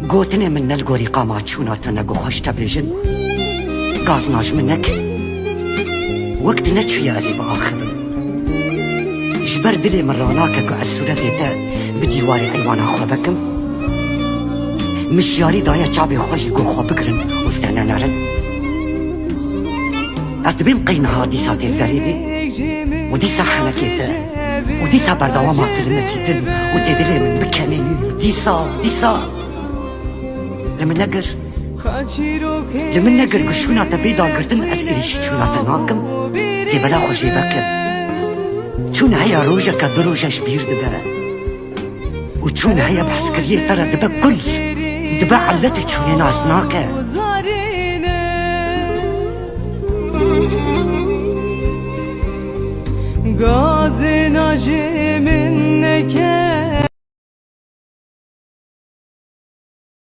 گوتنه من نلگوری قاما چوناتا نگو خوش تبیجن گاز ناج منک وقت نچوی ازی با آخبن جبر دلی من راناکا که از صورت تا بدیواری ایوانا خوابکم مشیاری دایا چابی خوشی گو خواب بگرن ولتنا نارن از دبیم قینها دیسا دلگریدی و دیسا حنکیتا و دیسا بردواما فیلمکیتن و دیدلی من بکنینی دیسا لمن نقر قشونا تبيدا قرتن از إريش چونا تناكم زي بلا خوشي بكر چون هيا روجا كدروجا شبير دبا وچون هيا بحسكرية ترى دبا كل دبا علت چوني ناسناكا غاز ناجي منك